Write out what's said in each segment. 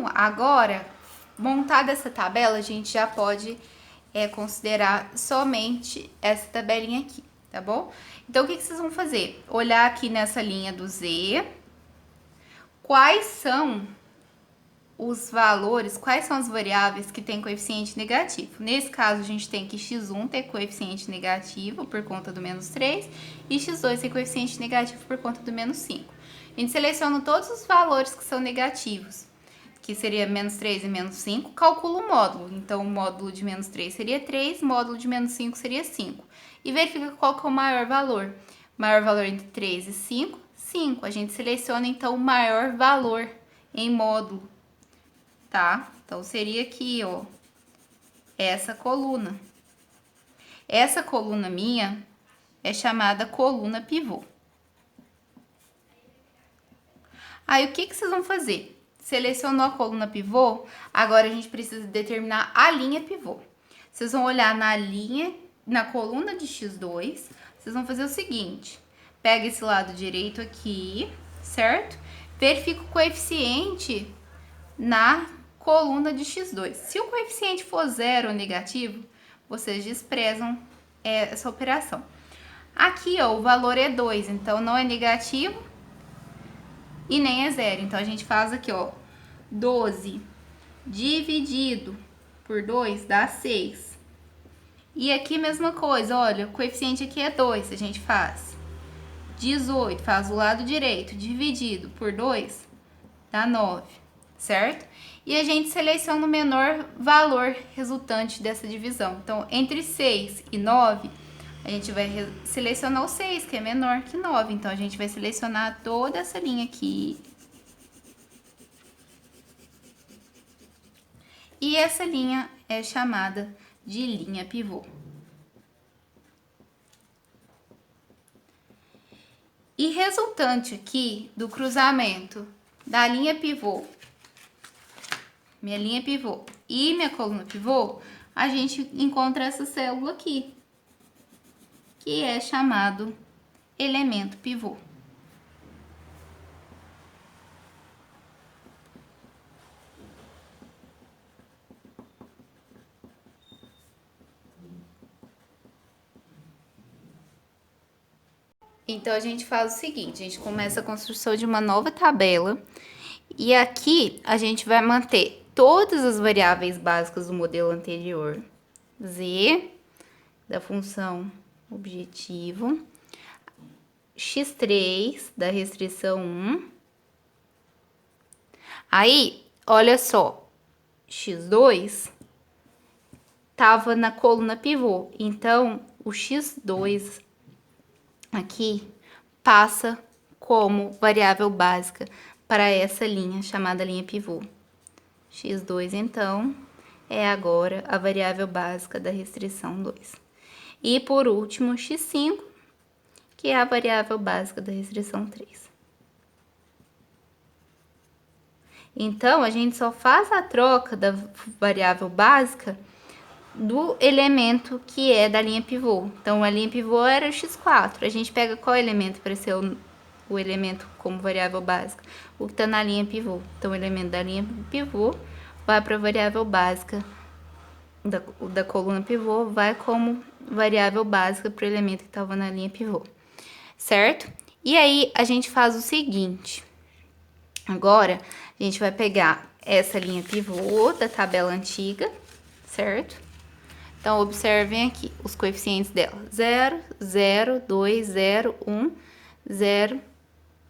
Então, agora, montada essa tabela, a gente já pode considerar somente essa tabelinha aqui, tá bom? Então, o que vocês vão fazer? Olhar aqui nessa linha do Z, quais são os valores, quais são as variáveis que têm coeficiente negativo. Nesse caso, a gente tem que x1 ter coeficiente negativo por conta do menos 3 e x2 ter coeficiente negativo por conta do menos 5. A gente seleciona todos os valores que são negativos, que seria menos 3 e menos 5, calcula o módulo. Então, o módulo de menos 3 seria 3, módulo de menos 5 seria 5. E verifica qual que é o maior valor. O maior valor entre 3 e 5, 5. A gente seleciona, então, o maior valor em módulo. Tá? Então, seria aqui, ó, essa coluna. Essa coluna minha é chamada coluna pivô. Aí, o que vocês vão fazer? Selecionou a coluna pivô, agora a gente precisa determinar a linha pivô. Vocês vão olhar na linha, na coluna de x2, vocês vão fazer o seguinte. Pega esse lado direito aqui, certo? Verifica o coeficiente na coluna de x2. Se o coeficiente for zero ou negativo, vocês desprezam essa operação. Aqui, ó, o valor é 2, então não é negativo e nem é zero. Então, a gente faz aqui, ó, 12 dividido por 2 dá 6. E aqui, mesma coisa, olha, o coeficiente aqui é 2, a gente faz 18, faz o lado direito, dividido por 2, dá 9, certo? E a gente seleciona o menor valor resultante dessa divisão. Então, entre 6 e 9, a gente vai selecionar o 6, que é menor que 9. Então, a gente vai selecionar toda essa linha aqui. E essa linha é chamada de linha pivô. E resultante aqui do cruzamento da linha pivô, minha linha pivô e minha coluna pivô, a gente encontra essa célula aqui, que é chamado elemento pivô. Então, a gente faz o seguinte, a gente começa a construção de uma nova tabela, e aqui a gente vai manter todas as variáveis básicas do modelo anterior, z, da função objetivo, x3, da restrição 1. Aí, olha só, x2 estava na coluna pivô, então o x2 aqui passa como variável básica para essa linha chamada linha pivô. x2, então, é agora a variável básica da restrição 2. E, por último, x5, que é a variável básica da restrição 3. Então, a gente só faz a troca da variável básica do elemento que é da linha pivô. Então, a linha pivô era o x4. A gente pega qual elemento para ser o elemento como variável básica? O que está na linha pivô. Então, o elemento da linha pivô vai para a variável básica da coluna pivô, vai como variável básica para o elemento que estava na linha pivô, certo? E aí, a gente faz o seguinte. Agora, a gente vai pegar essa linha pivô da tabela antiga, certo? Então, observem aqui os coeficientes dela. 0, 0, 2, 0, 1, 0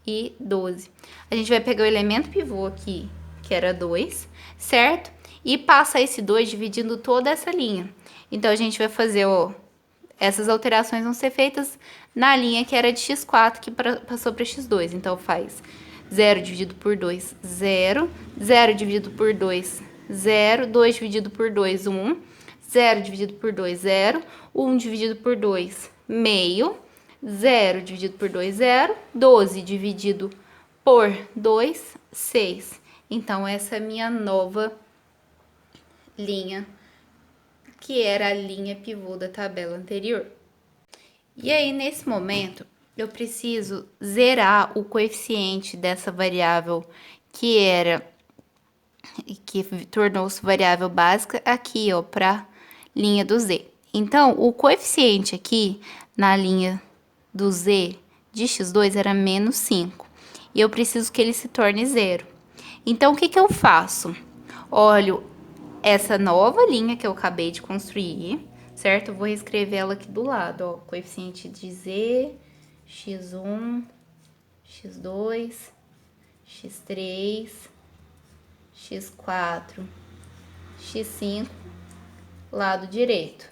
e 12. A gente vai pegar o elemento pivô aqui, que era 2, certo? E passa esse 2 dividindo toda essa linha. Então, a gente vai fazer, ó, essas alterações vão ser feitas na linha que era de x4, que passou para x2. Então, faz 0 dividido por 2, 0. 0 dividido por 2, 0. 2 dividido por 2, 1. 0 dividido por 2, 0. 1 dividido por 2, meio. 0 dividido por 2, 0. 12 dividido por 2, 6. Então, essa é a minha nova linha, que era a linha pivô da tabela anterior. E aí, nesse momento, eu preciso zerar o coeficiente dessa variável, que era que tornou-se variável básica aqui, ó, para linha do z. Então, o coeficiente aqui na linha do z de x2 era menos 5. E eu preciso que ele se torne zero. Então, o que que eu faço? Olho essa nova linha que eu acabei de construir, certo? Eu vou reescrever ela aqui do lado, ó. Coeficiente de z, x1, x2, x3, x4, x5, lado direito.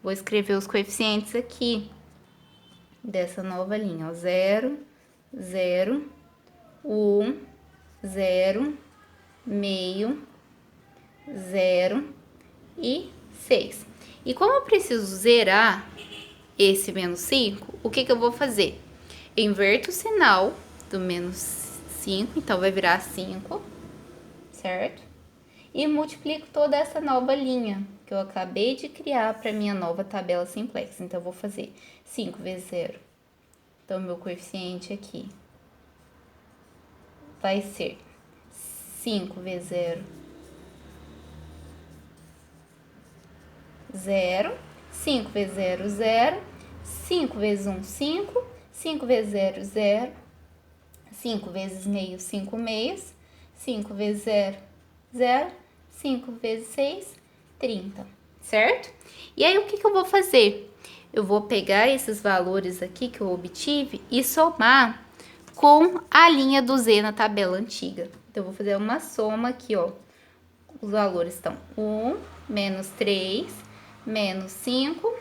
Vou escrever os coeficientes aqui dessa nova linha, ó. 0, 0, 1, 0, meio, 0 e 6. E como eu preciso zerar esse menos 5, o que que eu vou fazer? Eu inverto o sinal do menos 5, então vai virar 5, certo? E multiplico toda essa nova linha que eu acabei de criar para minha nova tabela simplex. Então, eu vou fazer 5 vezes 0. Então, meu coeficiente aqui vai ser 5 vezes 0, 0. 5 vezes 0, 0. 5 vezes 1, 5. 5 vezes 0, 0. 5 vezes meio, 5 meios. 5 vezes 0, 0. 5 vezes 6, 30, certo? E aí, o que que eu vou fazer? Eu vou pegar esses valores aqui que eu obtive e somar com a linha do z na tabela antiga. Então, eu vou fazer uma soma aqui, ó. Os valores estão 1, menos 3, menos 5,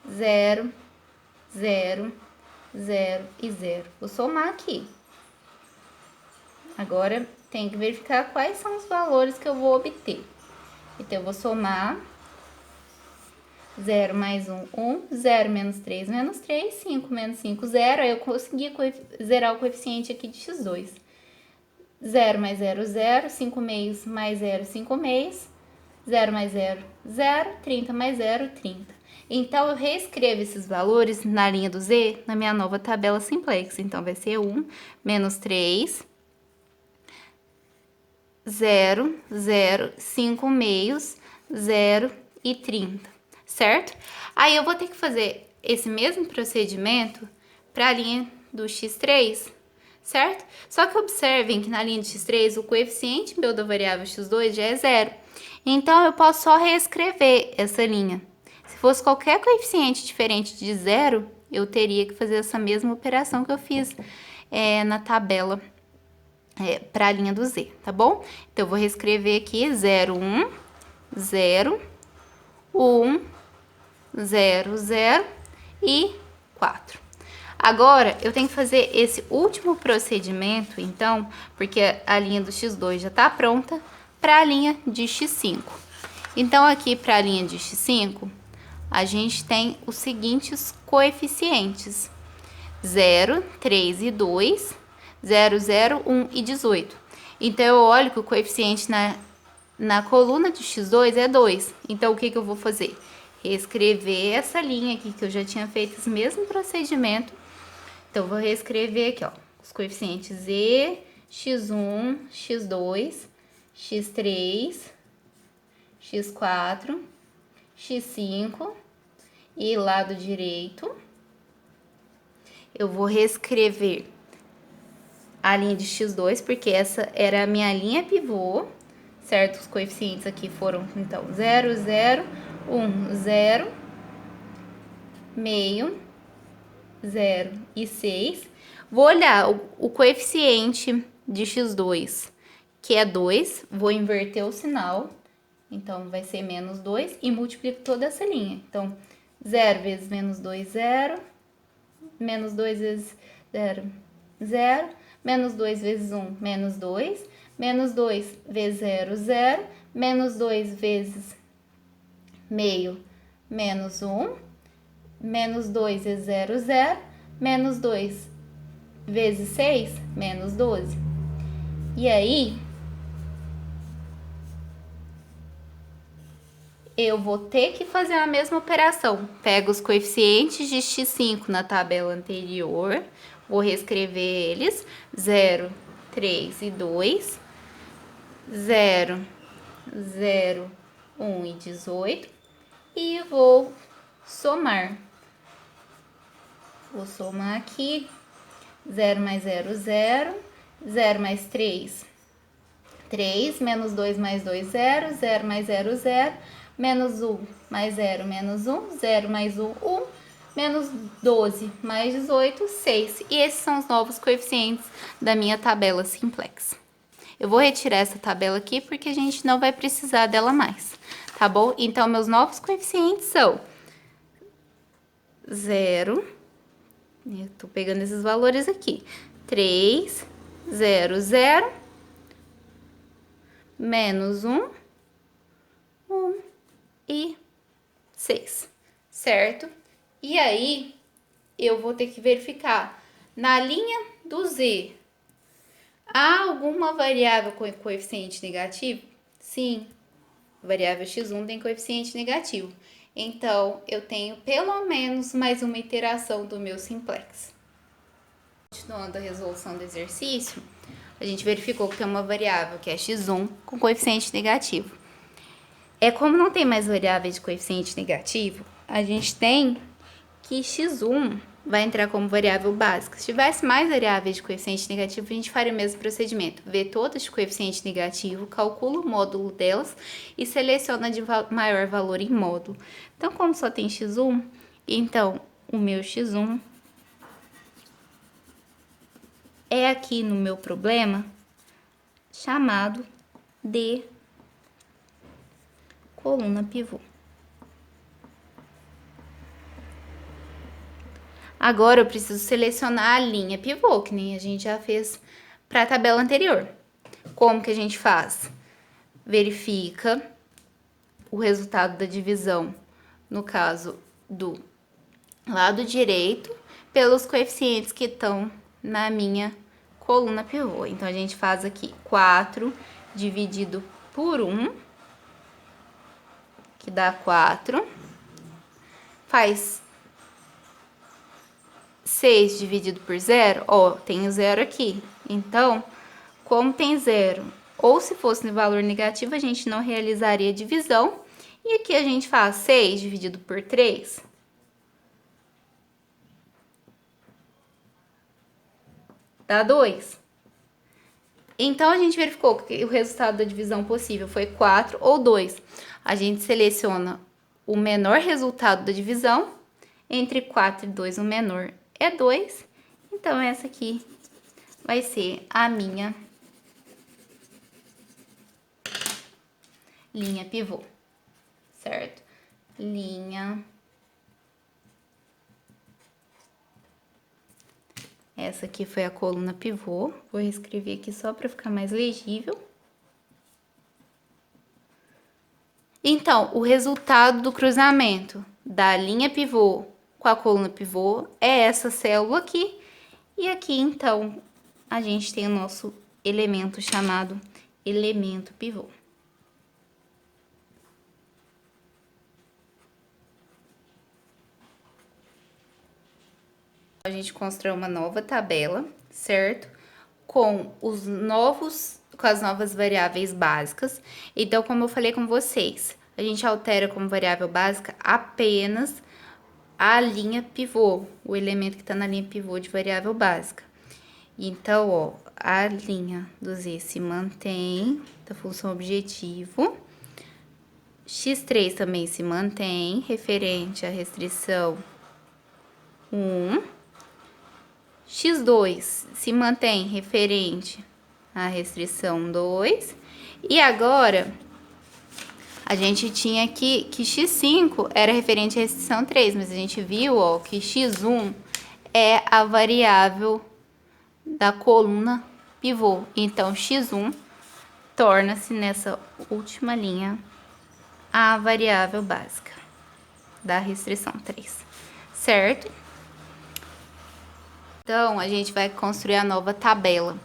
0, 0, 0 e 0. Vou somar aqui. Agora, tem que verificar quais são os valores que eu vou obter. Então, eu vou somar 0 mais 1, 1, 0 menos 3, menos 3, 5 menos 5, 0. Aí eu consegui zerar o coeficiente aqui de x2. 0 mais 0, 0, 5 meios mais 0, 5 meios, 0 mais 0, 0, 30 mais 0, 30. Então, eu reescrevo esses valores na linha do z na minha nova tabela simplex. Então, vai ser 1 menos 3, 0, 0, 5 meios, 0 e 30, certo? Aí, eu vou ter que fazer esse mesmo procedimento para a linha do x3, certo? Só que observem que na linha de x3, o coeficiente meu da variável x2 já é 0. Então, eu posso só reescrever essa linha. Se fosse qualquer coeficiente diferente de 0, eu teria que fazer essa mesma operação que eu fiz na tabela para a linha do z, tá bom? Então, eu vou reescrever aqui 0, 1, 0, 1, 0, 0 e 4. Agora, eu tenho que fazer esse último procedimento, então, porque a linha do x2 já está pronta para a linha de x5. Então, aqui para a linha de x5, a gente tem os seguintes coeficientes: 0, 3 e 2, 0, 0, 1 e 18. Então, eu olho que o coeficiente na coluna de x2 é 2. Então, o que que eu vou fazer? Reescrever essa linha aqui, que eu já tinha feito esse mesmo procedimento. Então, eu vou reescrever aqui, ó, os coeficientes z, x1, x2, x3, x4, x5 e lado direito. Eu vou reescrever a linha de x2, porque essa era a minha linha pivô, certo? Os coeficientes aqui foram, então, 0, 0, 1, 0, meio, 0 e 6. Vou olhar o coeficiente de x2, que é 2, vou inverter o sinal, então vai ser menos 2, e multiplico toda essa linha. Então, 0 vezes menos 2, 0, menos 2 vezes 0, 0, menos 2 vezes 1, menos 2, menos 2 vezes 0, 0, menos 2 vezes meio, menos 1, menos 2 vezes 0, 0, menos 2 vezes 6, menos 12. E aí, eu vou ter que fazer a mesma operação. Pego os coeficientes de x5 na tabela anterior, vou reescrever eles, 0, 3 e 2. 0, 0, 1 e 18. E vou somar. Vou somar aqui. 0 mais 0, 0. 0 mais 3, 3. Menos 2 mais 2, 0. 0 mais 0, 0. Menos 1 mais 0, menos 1. 0 mais 1, 1. Menos 12 mais 18, 6. E esses são os novos coeficientes da minha tabela simplex. Eu vou retirar essa tabela aqui porque a gente não vai precisar dela mais, tá bom? Então, meus novos coeficientes são 0, eu tô pegando esses valores aqui, 3, 0, 0, menos 1, 1 e 6, certo? E aí, eu vou ter que verificar na linha do Z. Há alguma variável com coeficiente negativo? Sim, a variável x1 tem coeficiente negativo. Então, eu tenho pelo menos mais uma iteração do meu simplex. Continuando a resolução do exercício, a gente verificou que tem uma variável que é x1 com coeficiente negativo. Como não tem mais variáveis de coeficiente negativo, a gente tem que x1 vai entrar como variável básica. Se tivesse mais variáveis de coeficiente negativo, a gente faria o mesmo procedimento. Vê todas de coeficiente negativo, calcula o módulo delas e seleciona de maior valor em módulo. Então, como só tem x1, então o meu x1 é aqui no meu problema chamado de coluna pivô. Agora, eu preciso selecionar a linha pivô, que nem a gente já fez para a tabela anterior. Como que a gente faz? Verifica o resultado da divisão, no caso do lado direito, pelos coeficientes que estão na minha coluna pivô. Então, a gente faz aqui 4 dividido por 1, que dá 4. Faz 6 dividido por 0, ó, tem o 0 aqui. Então, como tem 0, ou se fosse no valor negativo, a gente não realizaria a divisão. E aqui a gente faz 6 dividido por 3. Dá 2. Então, a gente verificou que o resultado da divisão possível foi 4 ou 2. A gente seleciona o menor resultado da divisão. Entre 4 e 2, o menor é 2. Então, essa aqui vai ser a minha linha pivô, certo? Linha. Essa aqui foi a coluna pivô. Vou reescrever aqui só para ficar mais legível. Então, o resultado do cruzamento da linha pivô com a coluna pivô é essa célula aqui. E aqui, então, a gente tem o nosso elemento chamado elemento pivô. A gente constrói uma nova tabela, certo? Com as novas variáveis básicas. Então, como eu falei com vocês, a gente altera como variável básica apenas a linha pivô, o elemento que está na linha pivô de variável básica. Então, ó, a linha do Z se mantém, da função objetivo. X3 também se mantém, referente à restrição 1. X2 se mantém referente à restrição 2. E agora, a gente tinha aqui que X5 era referente à restrição 3, mas a gente viu, ó, que X1 é a variável da coluna pivô. Então, X1 torna-se nessa última linha a variável básica da restrição 3, certo? Então, a gente vai construir a nova tabela.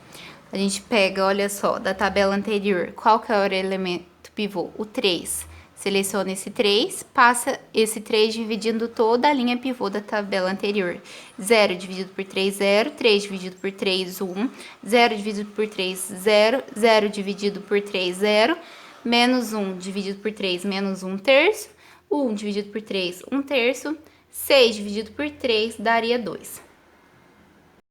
A gente pega, olha só, da tabela anterior, qual que era o elemento pivô? O 3. Seleciona esse 3, passa esse 3 dividindo toda a linha pivô da tabela anterior. 0 dividido por 3, 0. 3 dividido por 3, 1. 0 dividido por 3, 0. 0 dividido por 3, 0. Menos 1 dividido por 3, menos 1 terço. 1 dividido por 3, 1 terço. 6 dividido por 3 daria 2.